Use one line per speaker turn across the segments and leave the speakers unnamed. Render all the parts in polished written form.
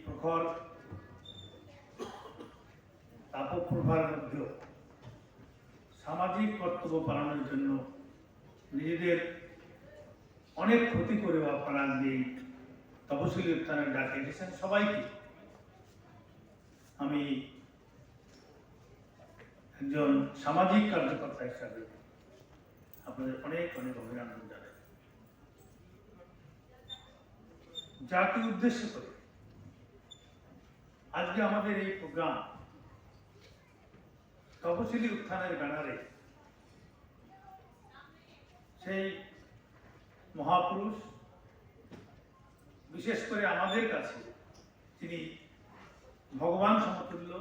প্রখর তাপপ্রভার মধ্যেও সামাজিক কর্তব্য পালনের জন্য নিজেদের অনেক ক্ষতি করে আপনারা যে তপশিলি উত্থানের ডাকে এসেছেন সবাইকে আমি একজন সামাজিক কার্যকর্তা হিসাবে আপনাদের অনেক অনেক অভিনন্দন জানাই। যাকে উদ্দেশ্য করে আজকে আমাদের এই প্রোগ্রাম তপশিলি উত্থানের ব্যানারে সেই মহাপুরুষ, বিশেষ করে আমাদের কাছে তিনি ভগবান সমতুল্য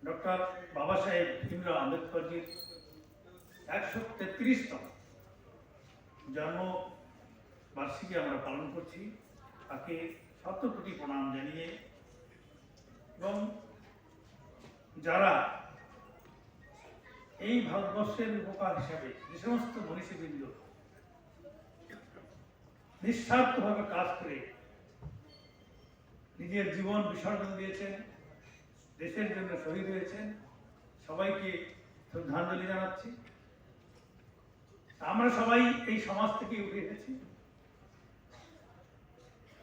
ডক্টর বাবা সাহেব ভীমরাও আম্বেদকরজির 133তম জন্ম বার্ষিকী আমরা পালন করছি। তাকে শত কোটি প্রণাম জানিয়ে এবং যারা এই ভারতবর্ষের উপকার হিসাবে যে সমস্ত মনীষীবৃন্দ নিঃস্বার্থভাবে কাজ করে নিজের জীবন বিসর্জন দিয়েছেন, দেশের জন্য শহীদ হয়েছেন, সবাইকে শ্রদ্ধাঞ্জলি জানাচ্ছি। আমরা সবাই এই সমাজ থেকে উঠে এসেছি।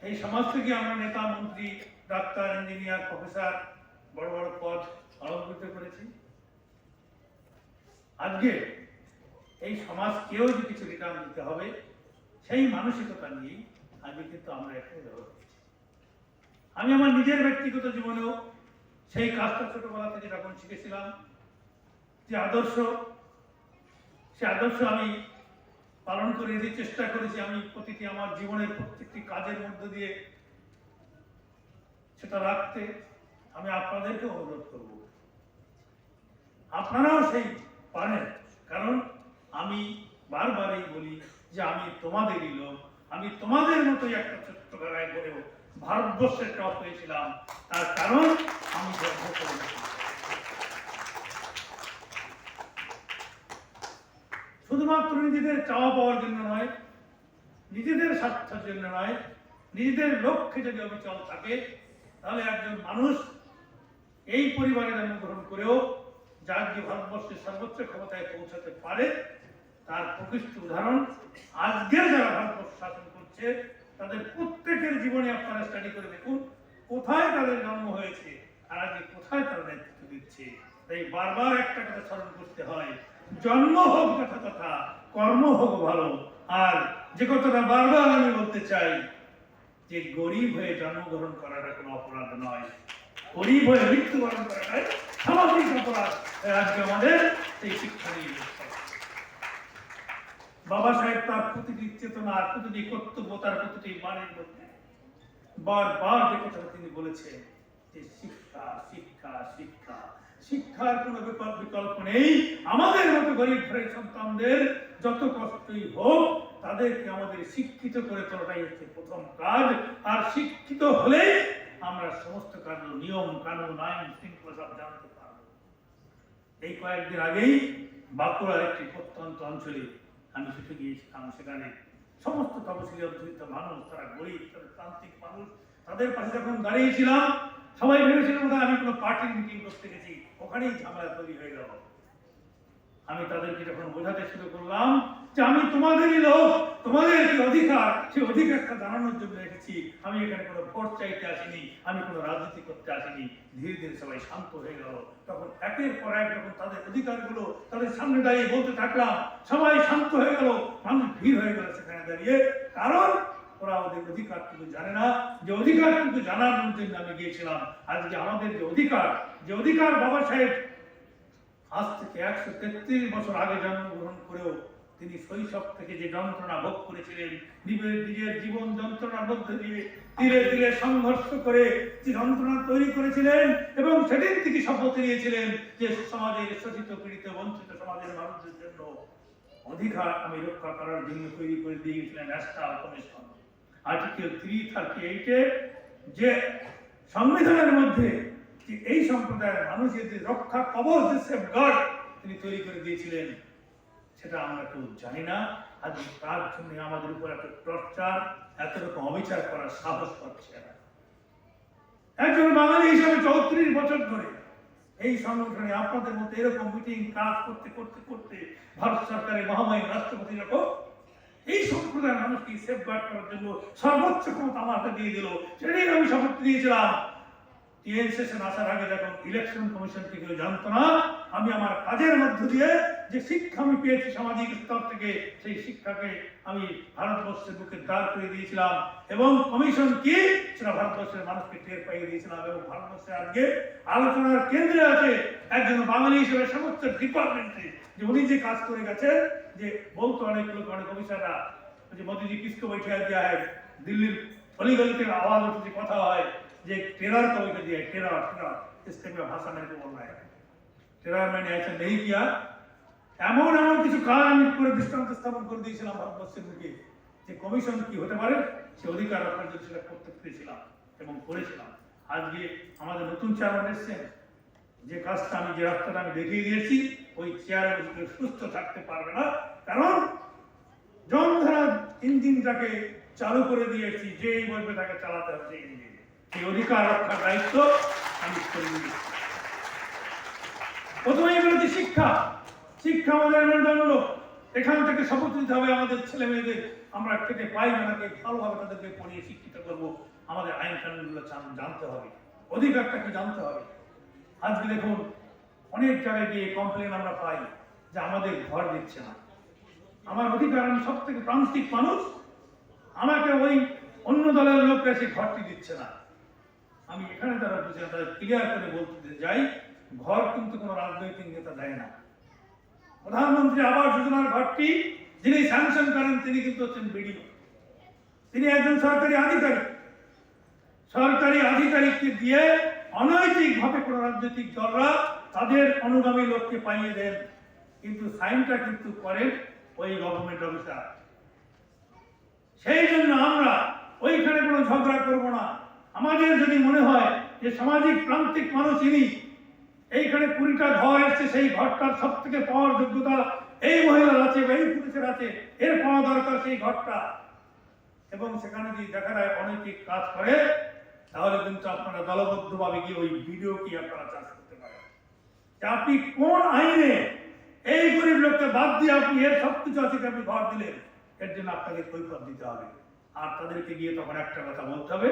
এই সমাজ থেকে আমরা নেতা, মন্ত্রী, ডাক্তার, ইঞ্জিনিয়ার, প্রফেসর বড় বড় পদ অলঙ্কৃত করেছি। আজকে এই সমাজকেও যে কিছু রিটার্ন দিতে হবে সেই মানসিকতা নিয়েই আজকে কিন্তু আমরা এখানে ব্যবহার করছি। আমি আমার নিজের ব্যক্তিগত জীবনেও সেই কাজটা ছোটবেলা থেকে যখন শিখেছিলাম, যে আদর্শ, সে আদর্শ আমি পালন করে যে চেষ্টা করেছি আমি প্রতিটি আমার জীবনের প্রত্যেকটি কাজের মধ্য দিয়ে সেটা রাখতে আমি আপনাদেরকে অনুরোধ করব আপনারাও সেই পারেন। কারণ আমি বারবারই বলি যে আমি তোমাদেরই লোক, আমি তোমাদের মতোই একটা ছোট্ট জায়গায় করেও ভারতবর্ষের টপ হয়েছিলাম। তার কারণ আমি গর্ব করে শুধুমাত্র নিজেদের চাওয়া পাওয়ার জন্য নয়, নিজেদের স্বার্থের জন্য নয়, নিজেদের লক্ষ্যে যদি অবিচল থাকে তাহলে একজন মানুষ এই পরিবারে জন্মগ্রহণ করেও যার যে ভারতবর্ষের সর্বোচ্চ ক্ষমতায় পৌঁছাতে পারে তার প্রকৃষ্ট উদাহরণ আজকের যারা ভারতবর্ষ শাসন করছে তাদের প্রত্যেকের জীবনে আপনারা স্টাডি করে দেখুন কোথায় তাদের জন্ম হয়েছে আর আজকে কোথায় তারা নেতৃত্ব দিচ্ছে। তাই বারবার একটা কথা স্মরণ করতে হয়, জন্ম হোক যথা তথা, কর্ম হোক ভালো। আর যে কথাটা বারবার আমি বলতে চাই যে গরিব হয়ে জন্মগ্রহণ করাটা কোনো অপরাধ নয়, গরিব হয়ে মৃত্যুবরণ করাটাই সামাজিক অপরাধ। আজকে আমাদের সেই শিক্ষা নিয়ে বাবা সাহেব তার প্রতিটি চেতনার, প্রতিটি কর্তব্য, তার প্রতিটি বাণীর মধ্যে বারবার যে কথাটা তিনি বলেছেন যে শিক্ষা শিক্ষা শিক্ষা, শিক্ষার কোনো বিকল্প নেই। আমাদের মতো গরিব ঘরের সন্তানদের যত কষ্টই হোক তাদেরকে আমাদের শিক্ষিত করে তোলাটাই হচ্ছে প্রথম কাজ। আর শিক্ষিত হলেই আমরা সমস্ত কারণ, নিয়ম কানুন, আইন শৃঙ্খলা সব জানতে পারবো। এই কয়েকদিন আগেই বাঁকুড়ার একটি প্রত্যন্ত অঞ্চলে আমি ছুটে গিয়েছিলাম। সেখানে সমস্ত তপশিলি অধ্যুষিত মানুষ, তারা গরিব, তাদের প্রান্তিক মানুষ, তাদের পাশে যখন দাঁড়িয়েছিলাম সবাই ভেবেছিলাম বোধহয় আমি কোনো পার্টির মিটিং করতে গেছি, ওখানেই ঝামেলা তৈরি হয়ে গেল। আমি তাদেরকে যখন বোঝাতে শুরু করলাম যে আমি তোমাদেরই লোক, তোমাদের কি অধিকার, সেই অধিকারটা জানানোর জন্য এসেছি, আমি এখানে কোনো ভোট চাইতে আসিনি, আমি কোনো রাজনীতি করতে আসিনি। ধীরে ধীরে সবাই শান্ত হয়ে গেল। তখন একের পর এক যখন তাদের অধিকারগুলো তাদের সামনে দাঁড়িয়ে বলতে থাকলাম, সবাই শান্ত হয়ে গেল, মানুষ ভিড় হয়ে গেল সেখানে দাঁড়িয়ে। কারণ ওরা ওদের অধিকারটুকু জানে না, যে অধিকারটুকু জানার জন্য আমি গিয়েছিলাম। আজকে আমাদের যে অধিকার বাবা সাহেব আজ থেকে 133 বছর আগে জন্মগ্রহণ করেও তিনি শৈশব থেকে যে যন্ত্রণা ভোগ করেছিলেন, নিজের জীবন যন্ত্রণার মধ্যে দিয়ে ধীরে ধীরে সংঘর্ষ করে যে যন্ত্রণা তৈরি করেছিলেন এবং সেদিন থেকে শপথ নিয়েছিলেন যে সমাজের শোষিত, পীড়িত, বঞ্চিত সমাজের মানুষদের জন্য অধিকার আমি রক্ষা করার জন্য তৈরি করে দিয়েছিলেন ন্যাশনাল কমিশন। আর্টিকেল 338 যে সংবিধানের মধ্যে এই সম্প্রদায়ের মানুষের যে রক্ষা কবচ, যে সেফগার্ড তিনি তৈরি করে দিয়েছিলেন, সেটা আমরা কেউ জানি না। আজ তার জন্য আমাদের উপর এত টর্চার, এত রকম অবিচার করার সাহস পাচ্ছে না। একজন বাঙালি হিসাবে 34 বছর ধরে এই সংগঠনে আপনাদের মধ্যে এরকম মিটিং কাজ করতে করতে করতে ভারত সরকারের মহামায়ী রাষ্ট্রপতি যখন এই সম্প্রদায়ের মানুষকে সেফগার্ড করার জন্য সর্বোচ্চ ক্ষমতা আমার হাতে দিয়ে দিল, সেটাই আমি শপথ দিয়েছিলাম। টিএন সেশন আসার আগে যখন ইলেকশন কমিশনকে কেউ জানতো না, আমি আমার কাজের মধ্য দিয়ে যে শিক্ষা আমি পেয়েছি সামাজিক স্তর থেকে, সেই শিক্ষাকে আমি ভারতবর্ষের বুকে দাঁড় করে দিয়েছিলাম এবং কমিশন কি সেটা ভারতবর্ষের মানুষকে টের পাইয়ে দিয়েছিলাম। এবং ভারতবর্ষের আজকে আলোচনার কেন্দ্রে আছে একজন বাঙালি হিসেবে সমস্ত ডিপার্টমেন্টে যে উনি যে কাজ করে গেছেন। যে বলতো অনেক লোক, অনেক অফিসাররা যে মোদীজি কিসকো बैठा दिया है, दिल्लीর অলিগলিতে आवाज উঠছে, কথা হয় যে टेरर को बैठा दिया है, टेरर टेरर इस टाइप का भाषा मेरे को बोल रहा है, टेरर मैंने ऐसा नहीं किया। এমন এমন কিছু কাজ আমি করে দৃষ্টান্ত স্থাপন করে দিয়েছিলাম ভারতবর্ষের মুখে যে কমিশন কি হতে পারে সে অধিকার রক্ষার জন্য সেটা করতে পেরেছিলাম এবং করেছিলাম। আজকে আমাদের নতুন চেয়ারম্যান এসেছেন, যে কাজটা আমি যে রাস্তাটা আমি দেখিয়ে দিয়েছি, ওই চেয়ারে বসে সুস্থ থাকতে পারবে না, কারণ জনধারা ইঞ্জিনটাকে চালু করে দিয়েছি, যেই বলবে তাকে চালাতে হবে সেই ইঞ্জিন। এই অধিকার রক্ষার দায়িত্ব আমি করে দিয়েছি। প্রথমেই বলেছি শিক্ষা, শিক্ষা আমাদের মেরুদণ্ড। এখান থেকে শপথ নিতে হবে আমাদের ছেলে মেয়েদের আমরা খেতে পাই না, ভালোভাবে তাদেরকে পড়িয়ে শিক্ষিত করবো। আমাদের আইন কানুনগুলো জানতে হবে, অধিকারটাকে জানতে হবে। আজকে দেখুন অনেক জায়গায় গিয়ে কমপ্লেন আমরা পাই যে আমাদের ঘর দিচ্ছে না। আমার অধিকার, আমি সব থেকে প্রান্তিক মানুষ, আমাকে ওই অন্য দলের লোকরা সেই ঘরটি দিচ্ছে না। আমি এখানে তারা বুঝে তাদের ক্লিয়ার করে বলতে যাই, ঘর কিন্তু কোনো রাজনৈতিক নেতা দেয় না। প্রধানমন্ত্রী আবাস যোজনার ঘরটি যিনি স্যাংশন করেন তিনি কিন্তু হচ্ছেন বিডিও, তিনি একজন সরকারি আধিকারিক। সরকারি আধিকারিককে দিয়ে অনৈতিক ভাবে কোন রাজনৈতিক দলরা তাদের অনুগামী লোককে পাইয়ে দেন, কিন্তু সাইনটা কিন্তু করেন ওই গভর্নমেন্ট অফিসার। সেই জন্য আমরা ওইখানে কোনো ঝগড়া করব না। আমাদের যদি মনে হয় যে সামাজিক প্রান্তিক মানুষ ইনি, এইখানে 20টা ঘর এসছে, সেই ঘরটার সব থেকে পাওয়ার যোগ্যতা এই মহিলার আছে বা এই পুরুষের আছে, এর পাওয়া দরকার সেই ঘরটা, এবং সেখানে যদি দেখা যায় অনৈতিক কাজ করে, তাহলে কিন্তু আপনারা দলবদ্ধভাবে গিয়ে ওই ভিডিও কি আপনারা চাষ করতে পারেন যে আপনি কোন আইনে এই গরিব লোককে বাদ দিয়ে আপনি এর সবকিছু আছে আপনি ঘর দিলেন, এর জন্য আপনাকে কৈফিয়ত দিতে হবে। আর তাদেরকে গিয়ে তখন একটা কথা বলতে হবে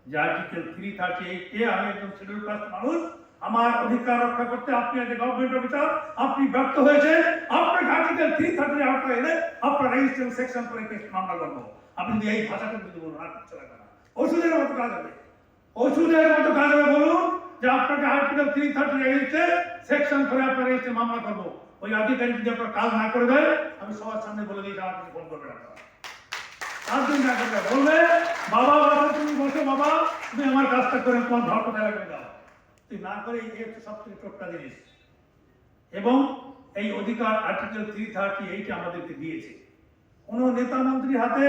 যে আর্টিকেল 338 এ আমি একজন শিডিউল কাস্ট মানুষ, আমার অধিকার রক্ষা করতে আপনি আজ গভর্নমেন্ট অফিসার, আপনি ব্যর্থ হয়েছে, আপনাকে আর্টিকেল 338 আওতায় এনে আপনার রেজিস্ট্রেশন সেকশন করে কেস মামলা করবো। আপনি যদি এই ভাষাটা যদি বলুন আর কিছু লাগবে না, ওষুধের মতো কাজ হবে, ওষুধের মতো কাজ হবে। বলুন যে আপনাকে আর্টিকেল 338 এ সেকশন করে আপনার রেজিস্ট্রেশন মামলা করবো। ওই আধিকারিক যদি আপনার কাজ না করে দেয়, আমি সবার সামনে বলে দিই আমার কাছে ফোন করবে না, তার জন্য বলবে বাবা বাবা তুমি বসো, বাবা তুমি আমার কাজটা করে তোমার ঘর কোথায় লাগবে দাও, তুই না করে এই হচ্ছে সব থেকে টোটকা জিনিস। এবং এই অধিকার আর্টিকেল 338 আমাদেরকে দিয়েছে। কোন নেতা মন্ত্রীর হাতে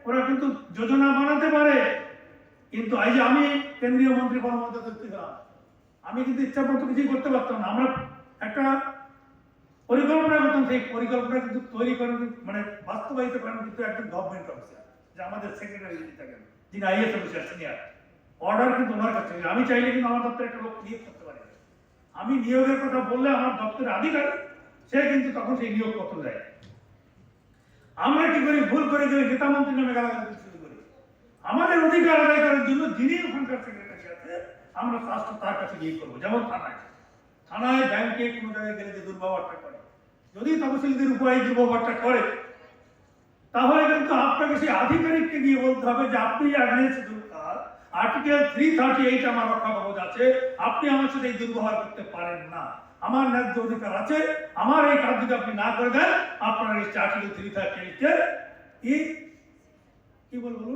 ওরা কিন্তু যোজনা বানাতে পারে, কিন্তু এই যে আমি কেন্দ্রীয় মন্ত্রী পরামর্শ দিচ্ছিলাম, আমি কিন্তু ইচ্ছা মতো কিছুই করতে পারতাম না। আমরা একটা পরিকল্পনা করতাম, সেই পরিকল্পনা কিন্তু তৈরি করেন মানে বাস্তবায়িত করেন কিন্তু একজন গভর্নমেন্ট অফিসার, যে আমাদের সেক্রেটারি যিনি থাকেন, যিনি আইএস অফিসার সিনিয়র, অর্ডার কিন্তু ওনার কাছে। আমি চাইলে কিন্তু আমার দপ্তরে একটা লোক নিয়োগ করতে পারি, আমি নিয়োগের কথা বললে আমার দপ্তরের আধিকারিক সে কিন্তু তখন সেই নিয়োগ পত্র দেয়। আমরা কি করি, ভুল করে যে নেতা মন্ত্রী নামে গালাগালি শুরু করি। আমাদের অধিকার আদায় করার জন্য যিনি ওখানকার সেক্রেটারি আছে আমরা ফার্স্ট তার কাছে গিয়ে করবো। যেমন থানায় ব্যাংকে কোনো জায়গায় গেলে যে দুর্ব্যবহারটা করে, যদি তহসিলদের উপায় দুর্ব্যবহারটা করে, তাহলে কিন্তু আপনাকে সেই আধিকারিককে গিয়ে বলতে হবে যে আপনি আর্টিকেল 338 আমার রক্ষা কবচ আছে, আপনি আমার সাথে এই দুর্ব্যবহার করতে পারেন না, আমার ন্যায্য অধিকার আছে, আমার এই কাজ যদি আপনি না করে দেন, আপনার এই আর্টিকেল 338 কি বলবো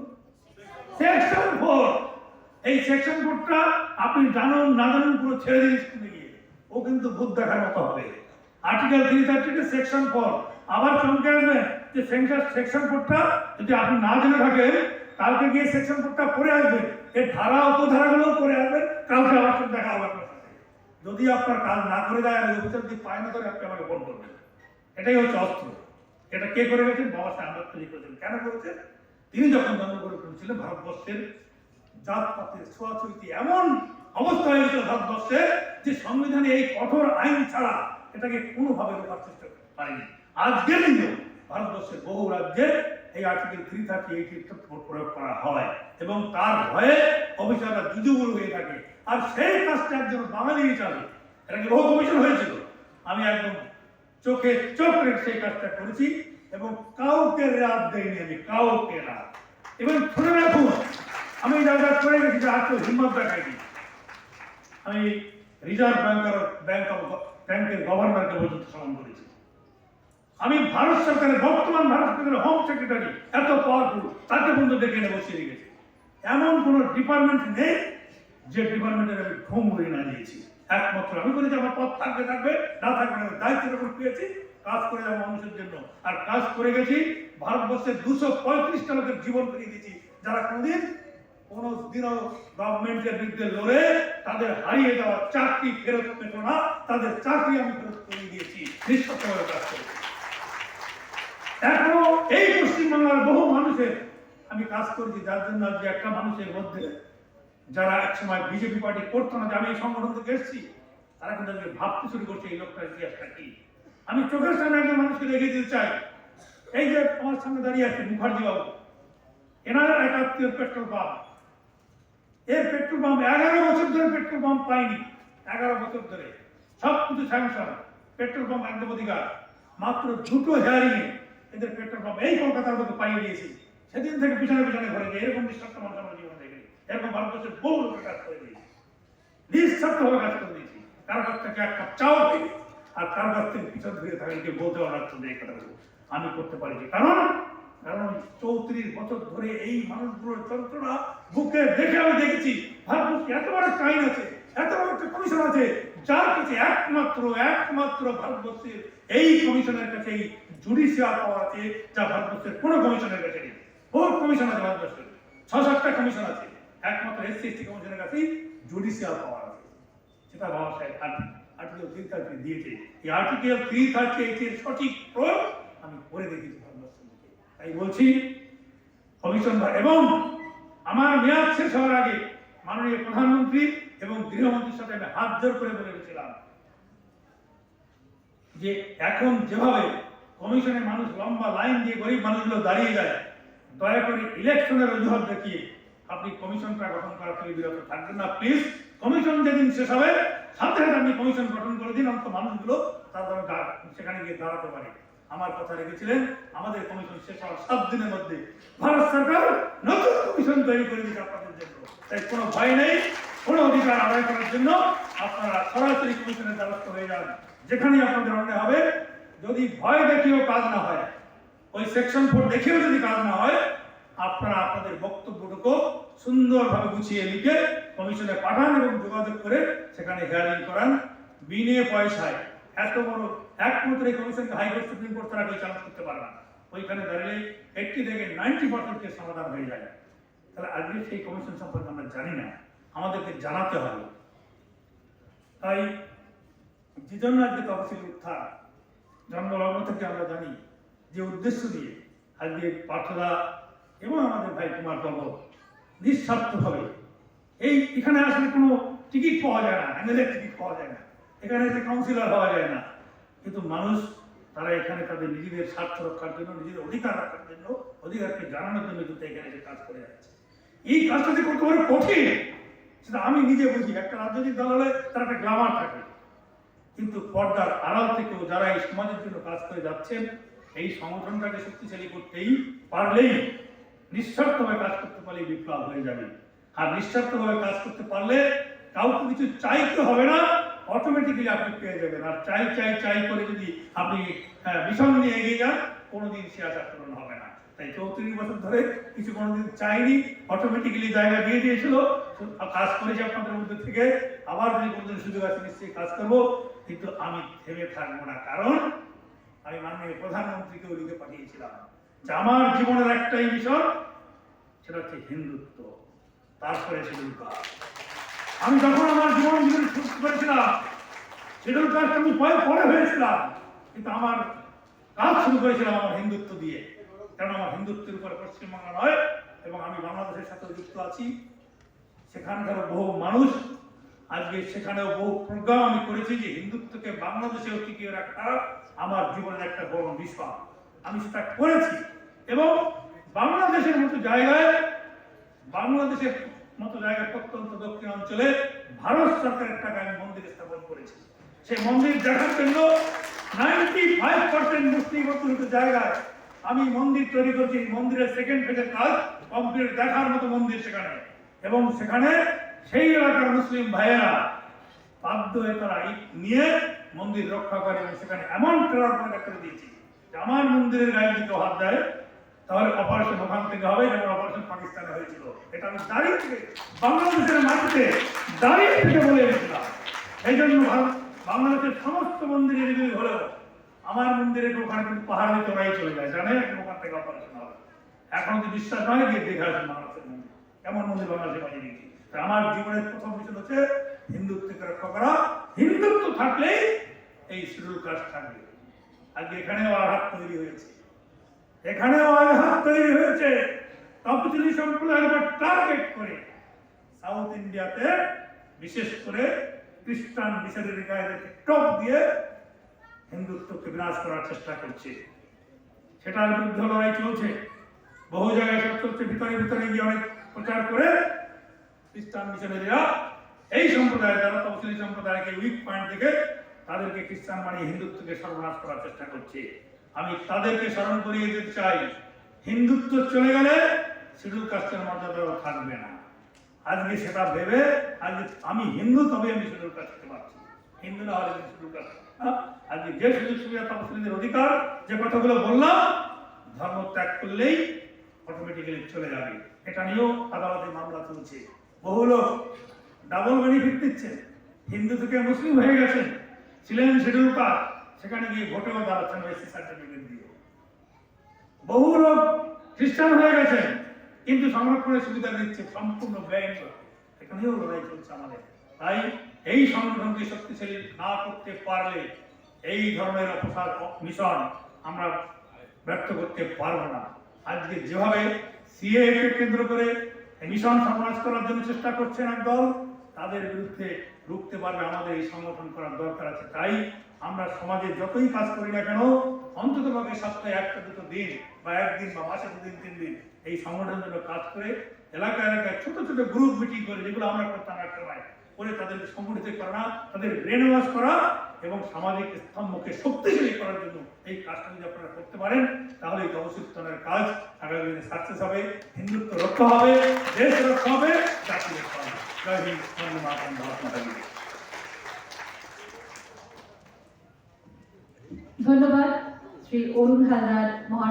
সেকশন 4, এই সেকশন 4টা আপনি জানুন না জানুন পুরো ছেড়ে দিন স্কুলে গিয়ে, ও কিন্তু ভূত দেখার মতো হবে। আর্টিকেল 338 সেকশন 4 আবার চমকে আসবেন যে সেকশন 4টা যদি আপনি না জেনে থাকেন, কালকে গিয়ে সেকশন 4টা পড়ে আসবেন, এর ধারা উপধারাগুলো পড়ে আসবেন, কালকে আবার সব দেখা হবে আপনার সাথে। যদি আপনার কাজ না করে দেয় আর অফিসার যদি পায় না ধরে আপনি আমাকে ফোন করবেন। এটাই হচ্ছে অস্ত্র। এটা কে করে গেছেন? বাবা সাহেব আম্বেদকর করেছেন। কেন করেছেন? তিনি যখন জন্মগ্রহণ করেছিলেন ভারতবর্ষের জাতপাতের ছোঁয়াছুঁইতে এমন অবস্থা হয়ে গেছিল ভারতবর্ষে যে সংবিধানে এই কঠোর আইন ছাড়া এটাকে কোনোভাবে রোখার চেষ্টা করতে পারেনি। আজকের দিনে ভারতবর্ষের বহু রাজ্যে এই আর্টিকেল 338 প্রয়োগ করা হয় এবং তার ভয়ে অফিসাররা জুজুগুলো হয়ে থাকে। আর সেই কাজটা একজন বাঙালি হিসাবে, এটাকে বহু কমিশন হয়েছিল, আমি একদম চোখে চোখ রেখে সেই কাজটা করেছি এবং কাউকে রাত দেয়নি, আমি কাউকে রাত। এবং শুনে রাখুন, আমি যা করে গেছি যে আজকে হিম্মত দেখাইনি। আমি রিজার্ভ ব্যাংকের গভর্নরকে পর্যন্ত স্মরণ করেছি। আমি ভারত সরকারের বর্তমান ভারত সরকারের হোম সেক্রেটারি এত পাওয়ারফুল, তাকে পর্যন্ত ডেকে এনে বসিয়ে রেখেছি। এমন কোন ডিপার্টমেন্ট নেই যে ডিপার্টমেন্টের আমি ঘুম উড়িয়ে না দিয়েছি। একমাত্র আমি বলি যে আমার পথ থাকবে থাকবে, না থাকবে না, দায়িত্ব যখন পেয়েছি কাজ করে যাবো মানুষের জন্য। আর কাজ করে গেছি, ভারতবর্ষের 235টা লোকের জীবন ফিরিয়ে দিয়েছি, যারা কোনদিনও গভর্নমেন্টের বিরুদ্ধে লড়ে তাদের হারিয়ে যাওয়া চাকরি ফেরত পেত না, তাদের চাকরি আমি ফেরত করে দিয়েছি নিঃস্বার্থভাবে কাজ করে। এখনো এই পশ্চিমবাংলার বহু মানুষের আমি কাজ করেছি, যার জন্য আজকে একটা মানুষের মধ্যে যারা একসময় বিজেপি পার্টি করতো না, যে আমি এই সংগঠন থেকে এসেছি, তারা কিন্তু আজকে ভাবতে শুরু করছে এই লোকটার ইতিহাসটা কি। আমি চোখের সামনে একজন মানুষকে রেখে দিতে চাই। এই যে আমার সামনে দাঁড়িয়ে আছে মুখার্জি বাবু, এনার এক আত্মীয় পেট্রোল পাম্প, এর পেট্রোল পাম্প 11 বছর ধরে পেট্রোল পাম্প পাইনি। 11 বছর ধরে সবকিছু স্যাংশন, পেট্রোল পাম্প একদম অধিকার, মাত্র 2টো হেয়ারিং এ এদের পেট্রোল পাম্প এই কলকাতার মধ্যে পাইয়ে দিয়েছি। সেদিন থেকে পিছনে পিছনে ঘরে গিয়ে এরকম নিঃস্বার্থ মানুষ আমার জীবন দেখে এরকম ভারতবর্ষের বহু লোকের কাজ করে দিয়েছি, নিঃস্বার্থভাবে কাজ করে দিয়েছি। কারো কাছ থেকে এক কাপ চাও পেয়ে আর কারো কাছ থেকে পিছন ধরে থাকেন বলতে পারছেন এই কথাগুলো আমি করতে পারিনি। কারণ 34 বছর ধরে এই মানুষগুলোর যন্ত্রণা বুকে দেখে আমি দেখেছি। ভারতবর্ষে এত বড় একটা আইন আছে, এত বড় একটা কমিশন আছে, যার কাছে একমাত্র ভারতবর্ষের এই কমিশনের কাছে এই জুডিশিয়াল পাওয়ার আছে, যা ভারতবর্ষের কোনো কমিশনের কাছে নেই। বহু কমিশন আছে ভারতবর্ষের, 6-7টা কমিশন আছে, একমাত্র SC/ST কমিশনের কাছেই জুডিশিয়াল পাওয়ার আছে। সেটা বাবা সাহেব আর্টিকেল 338 দিয়েছে। এই আর্টিকেল 338 এর সঠিক প্রয়োগ আমি করে দেখেছি ভারতবর্ষের। তাই বলছি কমিশন এবং আমার মেয়াদ শেষ হওয়ার আগে মাননীয় প্রধানমন্ত্রী এবং গৃহমন্ত্রীর সাথে আমি হাত জোর করে বলে গেছিলাম যে এখন যেভাবে কমিশনের মানুষ লম্বা লাইন দিয়ে গরিব মানুষগুলো দাঁড়িয়ে যায়, দয়া করে ইলেকশনের অজুহাত দেখিয়ে আপনি কমিশনটা গঠন করা থেকে বিরত থাকবেন না প্লিজ। কমিশন যেদিন শেষ হবে সাথে সাথে আপনি কমিশন গঠন করে দিন, অন্তত মানুষগুলো তারা সেখানে গিয়ে দাঁড়াতে পারে। আমার কথা রেখেছিলেন, আমাদের কমিশন শেষ হওয়ার 7 দিনের মধ্যে ভারত সরকার নতুন কমিশন তৈরি করে দিচ্ছে আপনাদের জন্য। তাই কোনো ভয় নেই, কোনো অধিকার আদায় করার জন্য আপনারা সরাসরি কমিশনের দ্বারস্থ হয়ে যান। যেখানেই আপনাদের অন্যায় হবে, যদি ভয় দেখিয়েও কাজ না হয়, ওই সেকশন 4 দেখেও যদি কাজ না হয়, আপনারা আপনাদের বক্তব্যটুকু সুন্দরভাবে গুছিয়ে লিখে কমিশনে পাঠান এবং যোগাযোগ করে সেখানে হিয়ারিং করান বিনে পয়সায়। এত বড় একমাত্র এই কমিশনকে হাইকোর্ট সুপ্রিম কোর্ট তারা চ্যালেঞ্জ করতে পারে না। ওইখানে দাঁড়িয়ে 80 থেকে 90% কেস সমাধান হয়ে যায়। তাহলে আজকে সেই কমিশন সম্পর্কে আমরা জানি না, আমাদেরকে জানাতে হবে। তাই যে জন্য আজকে তফসিল উত্থান জন্মলগ্ন থেকে আমরা জানি যে উদ্দেশ্য দিয়ে আজকে পার্থদা এবং আমাদের ভাই কুমার বাবু নিঃস্বার্থভাবে এখানে আসলে কোনো টিকিট পাওয়া যায় না, MLA টিকিট পাওয়া যায় না, এখানে এসে কাউন্সিলর হওয়া যায় না, কিন্তু মানুষ তারা এখানে তাদের নিজেদের স্বার্থ রক্ষার জন্য, নিজেদের অধিকার রক্ষার জন্য, অধিকারকে জানানোর জন্য কিন্তু এখানে এসে কাজ করে যাচ্ছে। এই কাজটা যে করতে পারে কঠিন সেটা আমি নিজে বুঝি। একটা রাজনৈতিক দল হলে তার একটা গ্লামার থাকে, কিন্তু পর্দার আড়াল থেকেও যারা এই সমাজের জন্য কাজ করে যাচ্ছেন, এই সংগঠনটাকে শক্তিশালী করতেই পারলেই, নিঃস্বার্থভাবে কাজ করতে পারলেই বিপ্লব হয়ে যাবে। আর নিঃস্বার্থভাবে কাজ করতে পারলে কাউকে কিছু চাইতে হবে না, অটোমেটিক্যালি আপনি পেয়ে যাবেন। আর চাই করে যদি আপনি মিশন নিয়ে এগিয়ে যান, কোনোদিন সে আশা পূরণ হবে না। তাই 34 বছর ধরে কিছু কোনোদিন চাইনি, অটোমেটিক্যালি জায়গা দিয়ে দিয়েছিল, কাজ করেছি আপনাদের মধ্যে থেকে। আবার যদি কোনোদিন সুযোগ আছে নিশ্চয়ই কাজ করবো, কিন্তু আমি থেমে থাকবো না। কারণ আমি মাননীয় প্রধানমন্ত্রীকেও লিখে পাঠিয়েছিলাম যে আমার জীবনের একটাই মিশন, সেটা হচ্ছে হিন্দুত্ব, তারপরে শিডিউল কাস্ট। আমি যখন আমার জীবন শুরু করেছিলাম, শিডিউল কাস্ট আমি পরে হয়েছিলাম, কিন্তু আমার কাজ শুরু করেছিলাম আমার হিন্দুত্ব দিয়ে। কারণ আমার হিন্দুত্বের উপরে পশ্চিমবাংলা নয় এবং আমি বাংলাদেশের সাথে যুক্ত আছি। সেখানকার বহু মানুষ আজকে সেখানেও বহু প্রোগ্রাম আমি করেছি যে হিন্দুত্বকে বাংলাদেশেও টিকিয়ে রাখা আমার জীবনের একটা বড় বিষয়। আমি সেটা করেছি এবং বাংলাদেশের মতো জায়গায় প্রত্যন্ত দক্ষিণ অঞ্চলে ভারত সরকারের টাকায় আমি মন্দির স্থাপন করেছি। সেই মন্দির দেখার জন্য 95% মুসলিম অধ্যুষিত জায়গায় আমি মন্দির তৈরি করছি। মন্দিরের সেকেন্ড ফেজের কাজ কমপ্লিট, দেখার মতো মন্দির সেখানে। এবং সেখানে সেই এলাকার মুসলিম ভাইয়েরা বাধ্য হয়ে তারা ইট নিয়ে মন্দির রক্ষা করে এবং সেখানে এমন টেরর পয়দা করে দিয়েছি যে আমার মন্দিরের গায়ে যদি কেউ হাত দেয় তাহলে অপারেশন ওখান থেকে হবে, যেমন অপারেশন পাকিস্তানে হয়েছিল। এটা আমি দাঁড়িয়ে থেকে বাংলাদেশের মাটিতে দাঁড়িয়ে থেকে বলে এসেছিলাম। এই জন্য বাংলাদেশের সমস্ত মন্দিরে এগুলি হলেও আমার মন্দিরের ওখানে কিন্তু পাহাড় দিতে ওরাই চলে যায়, জানে ওখান থেকে অপারেশন হবে। এখন যদি বিশ্বাস নয় গিয়ে দেখে আসেন বাংলাদেশের মন্দির, এমন মন্দির বাংলাদেশে বানিয়ে দিয়েছি। আমার জীবনের প্রথম মিশন হচ্ছে হিন্দুত্বকে রক্ষা করা। হিন্দুত্ব থাকলেই এই শিডিউল কাস্ট থাকবে। আজকে এখানেও আঘাত তৈরি হয়েছে, তপশিলি সম্প্রদায়ের উপর টার্গেট করে সাউথ ইন্ডিয়াতে বিশেষ করে খ্রিস্টান মিশনারি গাইদেরকে টপ দিয়ে হিন্দুত্বকে বিনাশ করার চেষ্টা করছে। সেটার বিরুদ্ধে লড়াই চলছে, বহু জায়গায় সব চলছে। ভিতরে গিয়ে অনেক প্রচার করে খ্রিস্টান মিশনারিরা এই সম্প্রদায়, যারা তপশিলি সম্প্রদায়কে উইক পয়েন্ট থেকে তাদেরকে খ্রিস্টান বানিয়ে হিন্দুত্বকে সর্বনাশ করার চেষ্টা করছে। আমি তাদেরকে স্মরণ করিয়ে দিতে চাই, হিন্দুত্ব চলে গেলে শিডিউল কাস্টের মর্যাদা থাকবে না। আজকে সেটা ভেবে আজকে আমি হিন্দু, তবে আমি শিডিউল কাস্ট হতে পারছি। হিন্দু না হলে শিডিউল কাস্ট। আজকে যে সুযোগ সুবিধা তপশিলীদের অধিকার, যে কথাগুলো বললাম, ধর্ম ত্যাগ করলেই অটোমেটিক্যালি চলে যাবে। এটা নিয়েও আদালতে মামলা চলছে। বহু লোক ডাবল বেনিফিট দিচ্ছে, হিন্দু থেকে মুসলিম হয়ে গেছেন, ছিলেন শিডিউল কাস্ট, সেখানে গিয়ে ভোটেও দাঁড়াচ্ছেন এসসি সার্টিফিকেট দিয়ে। বহু লোক খ্রিস্টান হয়ে গেছেন কিন্তু সংরক্ষণের সুবিধা দিচ্ছে সম্পূর্ণ ব্যয়। এখানেও লড়াই চলছে আমাদের। তাই এই সংগঠনকে শক্তিশালী না করতে পারলে এই ধরনের অপসার মিশন আমরা ব্যর্থ করতে পারবো না। আজকে যেভাবে সিএএ কে কেন্দ্র করে মিশন সমাজ করার জন্য চেষ্টা করছেন একদল, তাদের বিরুদ্ধে রুখতে পারবে আমাদের এই সংগঠন করার দরকার আছে। তাই আমরা সমাজে যতই কাজ করি না কেন, অন্তত ভাবে সপ্তাহে একটা দুটো দিন বা একদিন বা মাসে 2 দিন 3 দিন এই সংগঠনের জন্য কাজ করে এলাকায় ছোট ছোট গ্রুপ মিটিং করে, যেগুলো আমরা করতাম একটা সময় করে, তাদেরকে সংগঠিত করা, তাদের ব্রেন ওয়াশ করা এবং সামাজিক স্তম্ভকে শক্তিশালী করার জন্য এই কাজটা যদি আপনারা করতে পারেন, তাহলে এই তপশিলীকরণের কাজ আগামী দিনে সাকসেস হবে, হিন্দুত্ব রক্ষা হবে, দেশ রক্ষা হবে, জাতি রক্ষা হবে। জয় হিন্দ, বন্দে মাতরম, ভারত মাতা কি জয়।
ধন্যবাদ শ্রী অরুণ হালদার মহাশয়।